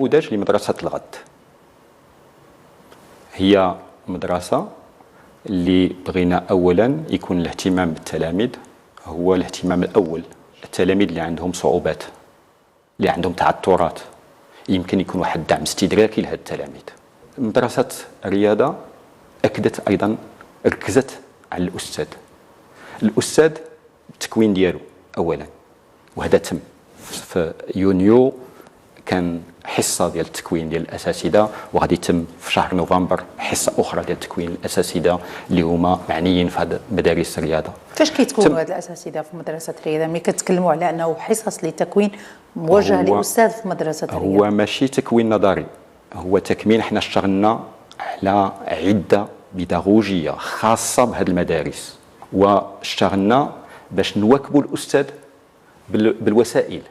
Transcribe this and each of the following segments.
نموذج لمدرسة الغد. هي مدرسة اللي بغينا أولا يكون الاهتمام بالتلاميذ هو الاهتمام الأول. التلاميذ اللي عندهم صعوبات، اللي عندهم تعثرات، يمكن يكون واحد الدعم استدراكي لهذ التلاميذ. مدرسة الرياضة أكدت أيضا، ركزت على الأستاذ التكوين ديالو أولا، وهذا تم في يونيو. كان حصة ديال التكوين ديال الأساتذة، وغادي يتم في شهر نوفمبر حصة أخرى ديال التكوين الأساتذة اللي هما معنيين في هذه مدارس الرياضة. فاش كيتكونوا هاد الأساتذة في مدرسة الرياضة؟ ملي كتكلموا على أنه حصص للتكوين موجهة لأستاذ في مدرسة الرياضة، هو ماشي تكوين نظري، هو تكمين. احنا اشتغلنا على عدة بيداغوجية خاصة بهذه المدارس، واشتغلنا باش نواكبوا الأستاذ بالوسائل.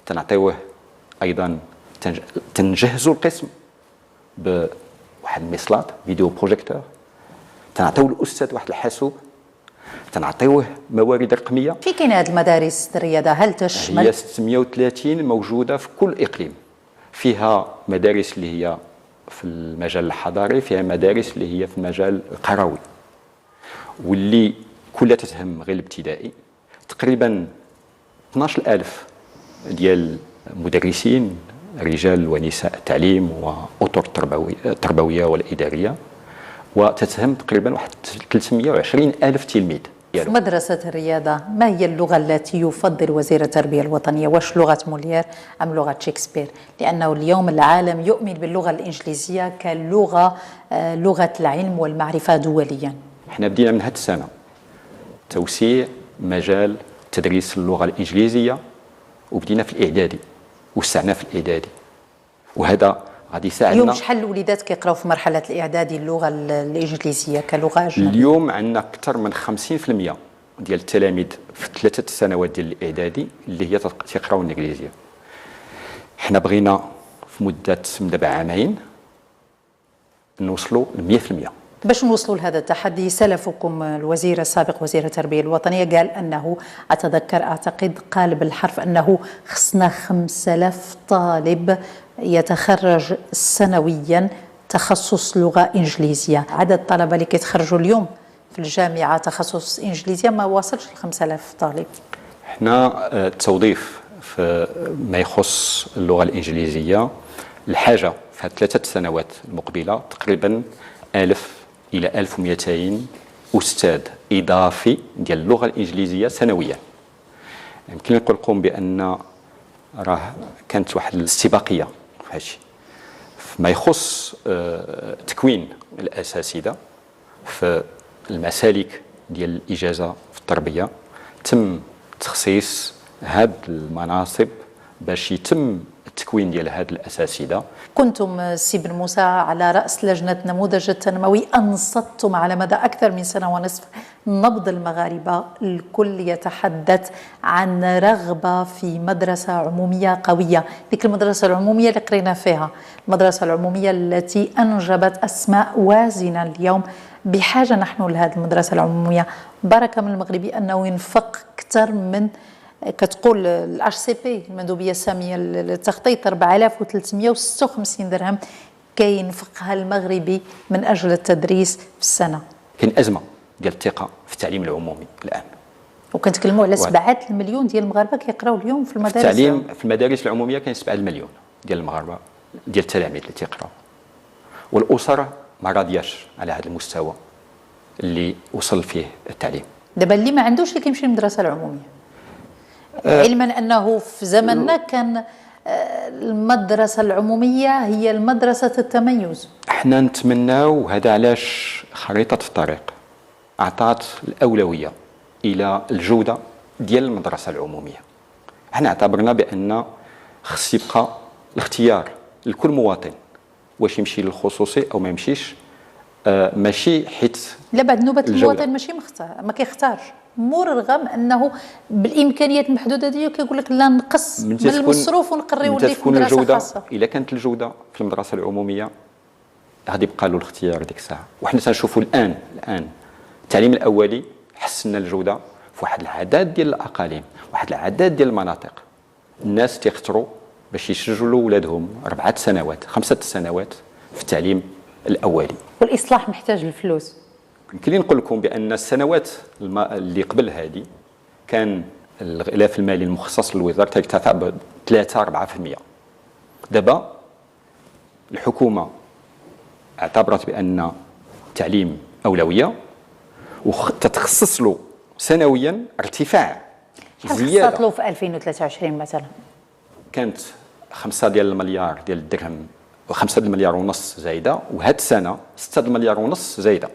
تنعطيوه أيضا، تنجهزوا القسم بواحد المصلات فيديو بروجيكتور، تنعطيو الأستاذ واحد الحاسوب، تنعطيوه موارد رقمية. في كاين هذه المدارس الرياضة هل تشمل؟ هي 630 موجودة في كل إقليم. فيها مدارس اللي هي في المجال الحضاري، فيها مدارس اللي هي في المجال القروي، واللي كلها تتهم غير الابتدائي. تقريبا 12,000 ديال مدرسين رجال ونساء التعليم وأطر التربوية والإدارية، وتتهم تقريبا واحد 320,000 تلميذ. في مدرسة الرياضة ما هي اللغة التي يفضل وزير التربية الوطنية؟ واش لغة موليير أم لغة شكسبير؟ لأنه اليوم العالم يؤمن باللغة الإنجليزية كلغة لغة العلم والمعرفة دوليا. احنا بدينا من هذه السنة توسيع مجال تدريس اللغة الإنجليزية، وبدينا في الإعدادي، وسعنا في الإعدادي، وهذا غادي يساعدنا. اليوم شحال الوليدات كيقراو في مرحلة الإعدادي اللغة الإنجليزية كلغة أجنبية؟ اليوم عندنا أكثر من 50% ديال التلاميذ في 3 سنوات ديال الإعدادي اللي هي تيقراو الإنجليزية. حنا بغينا في مدة من دابا عامين نوصلوا ل 100%. باش نوصلوا لهذا التحدي، سلفكم الوزير السابق وزير التربية الوطنية قال أنه، أعتقد قال بالحرف أنه خصنا 5,000 طالب يتخرج سنويا تخصص لغة إنجليزية. عدد الطلبة اللي كيتخرجوا اليوم في الجامعة تخصص إنجليزية ما واصلش ل 5,000 طالب. احنا التوظيف في ما يخص اللغة الإنجليزية الحاجة في هذه 3 سنوات المقبلة تقريبا 1000 إلى 1200 أستاذ إضافي ديال اللغة الإنجليزية سنويا. يمكن نقول لكم بأن راه كانت واحد الاستباقية في هادشي فيما يخص تكوين الأساتذة في المسالك ديال الإجازة في التربية. تم تخصيص هاد المناصب باش يتم التكوين ديال هاد الأساتذة. كنتم سي بن موسى على رأس لجنة نموذج التنموي، أنصتم على مدى أكثر من سنة ونصف نبض المغاربة. الكل يتحدث عن رغبة في مدرسة عمومية قوية، ذيك المدرسة العمومية اللي قرينا فيها، المدرسة العمومية التي أنجبت أسماء وازنة. اليوم بحاجة نحن لهذه المدرسة العمومية. بركة من المغربي أنه ينفق أكثر من، كتقول الاتش سي بي المندوبيه الساميه للتخطيط 4356 درهم كينفقها المغربي من اجل التدريس في السنه. كاين ازمه ديال الثقه في التعليم العمومي الان، وكنتكلموا على 7 المليون ديال المغاربه كيقراو اليوم في المدارس. التعليم في المدارس العموميه كاين 7 المليون ديال المغاربه ديال التلاميذ اللي تيقراو، والاسر ما راضياش على هذا المستوى اللي وصل فيه التعليم. دابا اللي ما عندوش اللي كيمشي للمدرسه العموميه، علما أنه في زمننا كان المدرسة العمومية هي المدرسة التميز. احنا نتمناو هذا، علاش خريطة الطريق أعطت الأولوية إلى الجودة ديال المدرسة العمومية. احنا اعتبرنا بأن خص يبقى الاختيار لكل مواطن واش يمشي للخصوصي أو ما يمشيش، ماشي حيت لا بعد نوبة المواطن ماشي مختار، ما كيختارش، مرغم انه بالامكانيات المحدوده ديالو كيقول لك لا نقص من المصروف ونقريو ولي في مدرسه خاصه. الا كانت الجوده في المدرسه العموميه غادي يبقى له الاختيار ديك الساعه. وحنا تنشوفوا الان التعليم الاولي حسنا الجوده في واحد العدد ديال الاقاليم، واحد العدد ديال المناطق، الناس تيختاروا باش يسجلوا ولادهم 4 سنوات 5 سنوات في التعليم الاولي. والاصلاح محتاج الفلوس. يمكن لي نقول لكم بان السنوات اللي قبل هذه كان الغلاف المالي المخصص للوزاره ترتفع ب 3-4%. دابا الحكومه اعتبرت بان التعليم اولويه وتتخصص له سنويا ارتفاع زياده. خصصت له في 2023 مثلا كانت 5 مليار ديال الدرهم و5 مليار ونص زايده، وهاد السنه 6 مليار ونص زايده.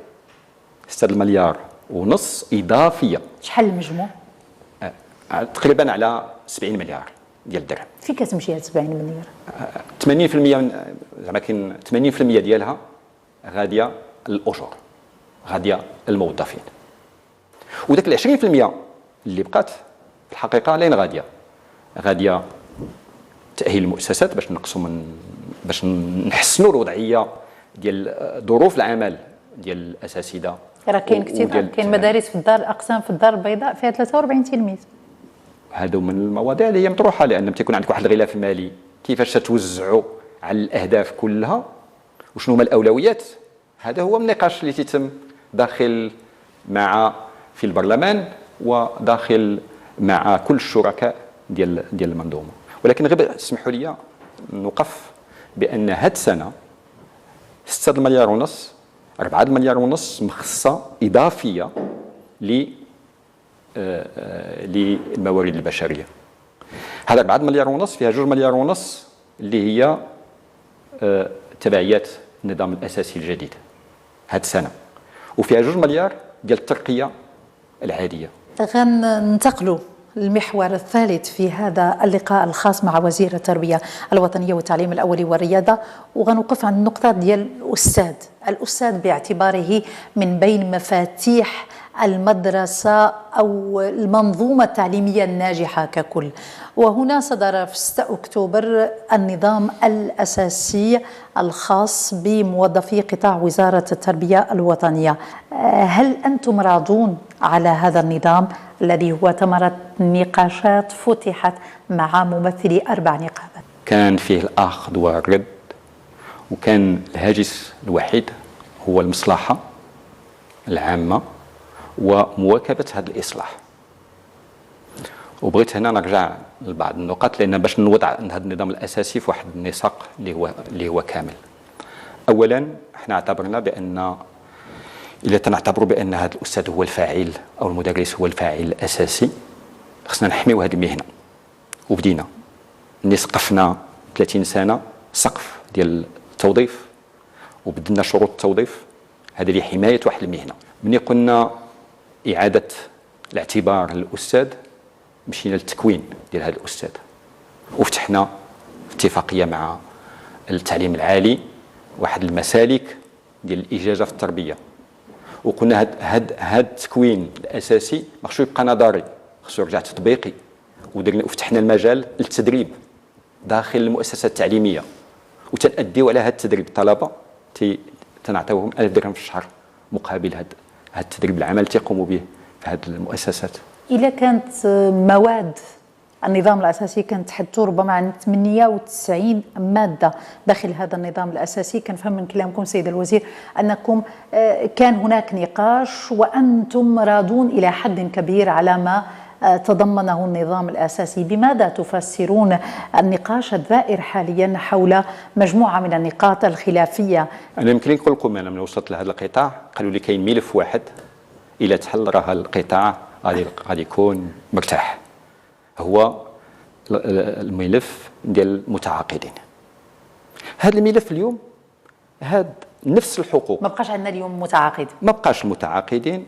6 مليار ونص اضافيه. شحال المجموع؟ تقريبا على 70 مليار ديال الدرهم. في كتمشي هاد 70 مليار؟ 80% زعما كاين 80% ديالها غاديه للاجور، غاديه للموظفين. وداك ال 20% اللي بقات في الحقيقه لين غاديه تاهيل المؤسسات باش نقصوا باش نحسنوا الوضعيه ديال ظروف العمل ديال الاساتذه. راه كاين كثير، كاين مدارس في الدار، اقسام في الدار البيضاء فيها 43 تلميذ. هذا من المواضيع اللي هي مطروحه، لان تيكون عندك واحد الغلاف مالي كيفاش توزعوا على الاهداف كلها وشنو هما الاولويات. هذا هو النقاش اللي تيتم داخل في البرلمان وداخل مع كل الشركاء ديال المنظومه. ولكن غير اسمحوا لي نوقف بان هاد السنه 6 مليار ونص 4 مليار ونص مخصصه اضافيه للموارد البشريه. هذا 4 مليار ونص فيها 2 مليار ونص اللي هي تبعيات النظام الاساسي الجديد هاد السنه، وفيها 2 مليار ديال الترقيه العاديه. غننتقلوا المحور الثالث في هذا اللقاء الخاص مع وزير التربية الوطنية والتعليم الأولي والرياضة، وغنوقف عند النقطة ديال الأستاذ باعتباره من بين مفاتيح المدرسة أو المنظومة التعليمية الناجحة ككل. وهنا صدر في 6 أكتوبر النظام الأساسي الخاص بموظفي قطاع وزارة التربية الوطنية. هل أنتم راضون على هذا النظام الذي هو ثمرة نقاشات فتحت مع ممثلي 4 نقابات؟ كان فيه الأخذ والرد، وكان الهاجس الوحيد هو المصلحة العامة ومواكبة هذا الإصلاح. وبغيت هنا نرجع لبعض النقاط لأن باش نوضع هذا النظام الأساسي في واحد النسق اللي هو كامل. أولا احنا اعتبرنا بأن إلا تنعتبروا بأن هذا الأستاذ هو الفاعل أو المدرس هو الفاعل الأساسي، خصنا نحميو هذه المهنة. وبدينا سقفنا 30 سنة سقف ديال التوظيف وبدلنا شروط التوظيف هذا لحماية واحد المهنة. ملي قلنا إعادة الاعتبار للأستاذ مشينا للتكوين ديال هذا الأستاذ وفتحنا اتفاقية مع التعليم العالي واحد المسالك ديال الإجازة في التربية، وقلنا هاد التكوين الأساسي ما خصو يبقى نظري، خصو يرجع تطبيقي. وفتحنا المجال للتدريب داخل المؤسسات التعليمية وتنأديو على هذا التدريب. الطلبة تنعطيوهم 1000 درهم في الشهر مقابل هذا التدريب العمل تيقوموا به في هذه المؤسسات. إلا كانت مواد النظام الأساسي كانت تحدث ربما عن 98 مادة داخل هذا النظام الأساسي، كنفهم من كلامكم سيد الوزير أنكم كان هناك نقاش وأنتم راضون إلى حد كبير على ما تضمنه النظام الأساسي. بماذا تفسرون النقاش الدائر حاليا حول مجموعة من النقاط الخلافية؟ أنا يمكن نقول لكم أنا من وصلت لهذا القطاع قالوا لي كاين ملف واحد إلى تحل راه القطاع غادي يكون مرتاح، هو الملف ديال المتعاقدين. هذا الملف اليوم هاد نفس الحقوق ما بقاش عندنا اليوم متعاقد، ما بقاش المتعاقدين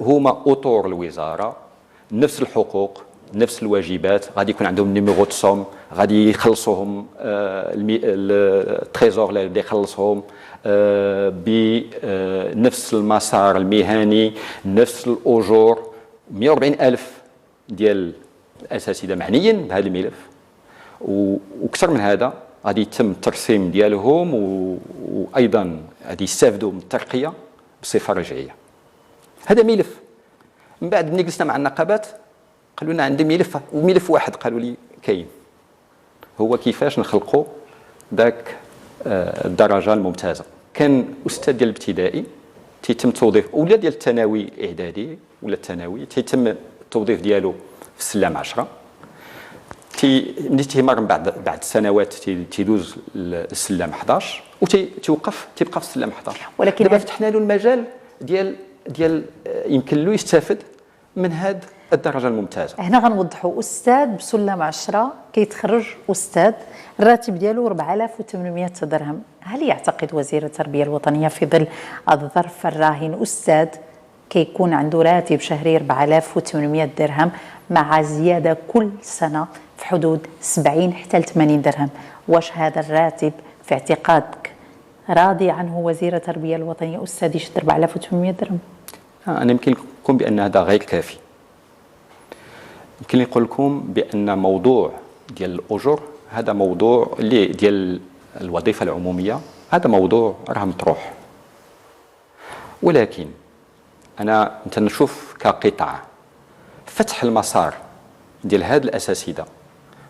هما اطور الوزاره، نفس الحقوق نفس الواجبات، غادي يكون عندهم نيميرو تصوم، غادي يخلصوهم التريزور اللي غادي يخلصهم بنفس المسار المهني، نفس الاجور. 140,000 ديال الاساتذه معنيين بهذا الملف، واكثر من هذا غادي يتم الترسيم ديالهم وايضا غادي يستافدوا من الترقيه بصفه رجعيه. هذا ملف. من بعد ملي جلسنا مع النقابات قالوا لنا عندي ملف وملف واحد قالوا لي كاين، هو كيفاش نخلقوا ذاك الدرجه الممتازه. كان استاذ ديال الابتدائي تيتم توظيف، ولا ديال الثانوي الاعدادي ولا الثانوي تيتم التوظيف ديالو في السلام 10. ملي تيمر من بعد سنوات تيدوز السلام 11 وتيوقف تيبقى في السلام 11. ولكن دابا فتحنا له المجال ديال يمكن له يستفد من هذه الدرجه الممتازه. هنا غنوضحوا استاذ بسلم 10 كيتخرج استاذ الراتب ديالو 4800 درهم. هل يعتقد وزير التربيه الوطنيه في ظل الظرف الراهن استاذ كيكون عنده راتب شهري 4800 درهم مع زياده كل سنه في حدود 70 حتى ل 80 درهم، واش هذا الراتب في اعتقادك راضي عنه وزير التربيه الوطنيه استاذ يشد 4800 درهم؟ انا يمكن لكم بان هذا غير كافي. يمكن نقول لكم بان موضوع ديال الاجور هذا موضوع اللي ديال الوظيفه العموميه، هذا موضوع راه مطروح. ولكن انا نشوف كقطاع فتح المسار ديال هذه الاساتذه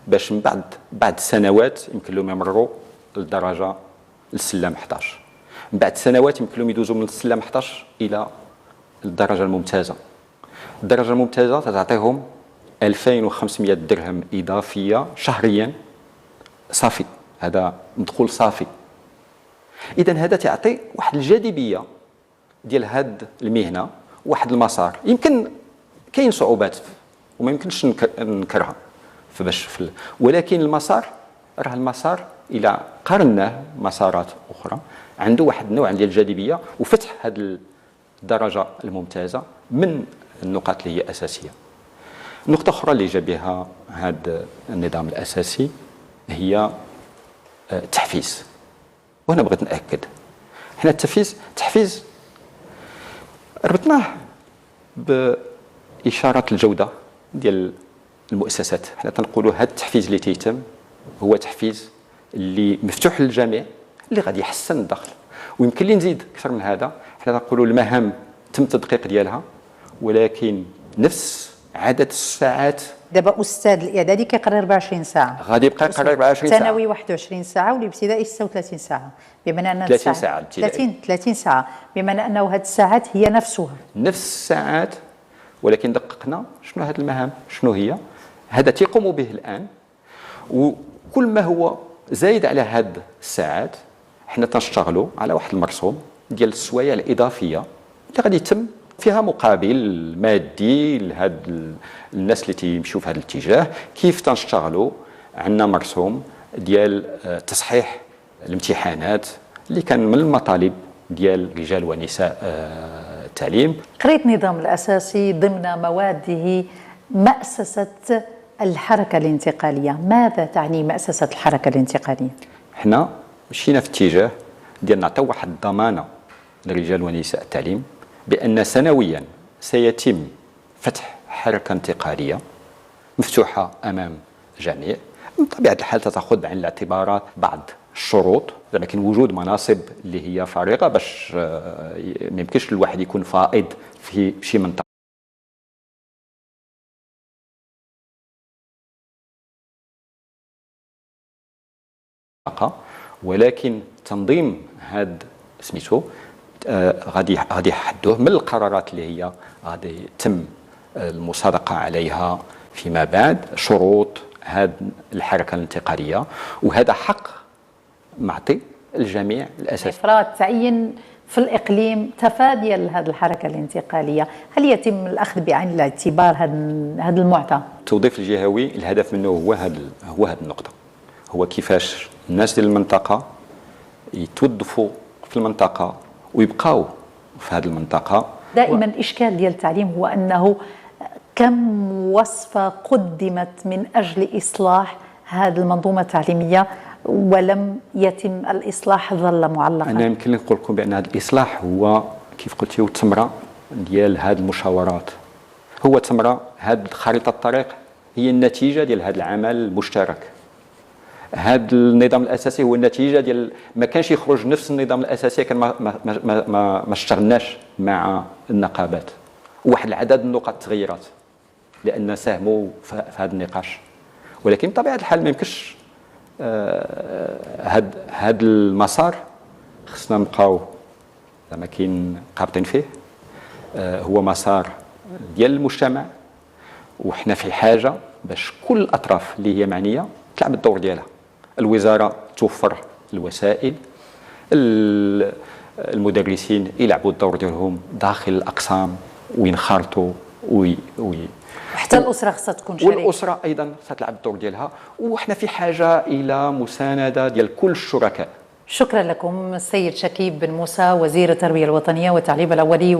باش من بعد سنوات يمكن لهم يمروا للدرجه السلام 11، من بعد سنوات يمكن لهم يدوزوا من السلام 11 الى الدرجه الممتازه. الدرجه الممتازه تعطيهم 2500 درهم اضافيه شهريا صافي، هذا مدخول صافي. اذا هذا تعطي واحد الجاذبيه ديال هاد المهنه، واحد المسار. يمكن كاين صعوبات وما يمكنش نكرها ولكن المسار راه المسار الى قارناه مسارات اخرى عنده واحد النوع ديال الجاذبيه وفتح هذه الدرجه الممتازه من النقاط اللي هي اساسيه. نقطه اخرى اللي جا بها هذا النظام الاساسي هي التحفيز. وهنا بغيت ناكد، حنا التحفيز ربطناه بإشارة الجودة ديال المؤسسات. حنا تنقولوا هذا التحفيز اللي تيتم هو تحفيز اللي مفتوح للجميع، اللي غادي يحسن الدخل. ويمكن لي نزيد اكثر من هذا، حنا تنقولوا المهام تم التدقيق ديالها، ولكن نفس عدد الساعات. دابا استاذ الاعدادي كيقرر 24 ساعه، غادي يبقى يقرر 24 ساعه، الثانوي 21 ساعه، والابتدائي 36 ساعه، بمعنى ان 30 ساعه 30 ساعه، بمعنى انه هذه الساعات هي نفس الساعات. ولكن دققنا شنو هذه المهام، شنو هي، هذا تيقوموا به الان. وكل ما هو زايد على هذه الساعات حنا تنشتغلوا على واحد المرسوم ديال السوايع الاضافيه اللي غادي يتم فيها مقابل مادي لهاد الناس اللي تيمشيو في هذا الاتجاه. كيف تنشتغلوا؟ عندنا مرسوم ديال تصحيح الامتحانات اللي كان من المطالب ديال رجال ونساء التعليم. قريت النظام الاساسي ضمن مواده مأسسة الحركة الانتقالية. ماذا تعني مأسسة الحركة الانتقالية؟ احنا مشينا في اتجاه ديال نعطيو واحد الضمانة لرجال ونساء التعليم بأن سنويا سيتم فتح حركة انتقالية مفتوحة أمام الجميع. من طبيعة الحال تأخذ بعين الاعتبارات بعض الشروط، لكن وجود مناصب اللي هي فارغة باش ما يمكنش الواحد يكون فائض في شي منطقة. ولكن تنظيم هذا سميتو غادي يحدوه من القرارات اللي هي غادي يتم المصادقه عليها فيما بعد، شروط هذه الحركه الانتقاليه. وهذا حق معطي الجميع الاساسي. افراد تعين في الاقليم تفاديا لهذه الحركه الانتقاليه، هل يتم الاخذ بعين الاعتبار هذا المعطى؟ التوظيف الجهوي الهدف منه هو هذه النقطه، هو كيفاش الناس ديال المنطقه يتوظفوا في المنطقه ويبقاو في هذه المنطقه. دائما الاشكال ديال التعليم هو انه كم وصفه قدمت من اجل اصلاح هذه المنظومه التعليميه ولم يتم الاصلاح، ظل معلقا. انا يمكن لي نقول لكم بان هذا الاصلاح هو كيف قلتي الثمره ديال هذه المشاورات، هو ثمره هذه خريطه الطريق، هي النتيجه ديال هذا العمل المشترك. هذا النظام الاساسي هو النتيجه ديال ما كانش يخرج نفس النظام الاساسي كان ما اشتغلناش مع النقابات. واحد العدد النقط تغيرات لان ساهموا في هذا النقاش، ولكن بطبيعه الحال ما يمكنش هاد المسار خصنا نبقاو زعما كاين قابطين فيه. هو مسار ديال المجتمع، وحنا في حاجه باش كل الاطراف اللي هي معنيه تلعب الدور ديالها. الوزاره توفر الوسائل، المدرسين يلعبوا الدور ديالهم داخل الاقسام وينخرطوا حتى الاسره خصها تكون شريك، والاسره ايضا ستلعب الدور ديالها، وحنا في حاجه الى مسانده ديال كل الشركاء. شكرا لكم السيد شكيب بن موسى، وزير التربيه الوطنيه والتعليم الاولي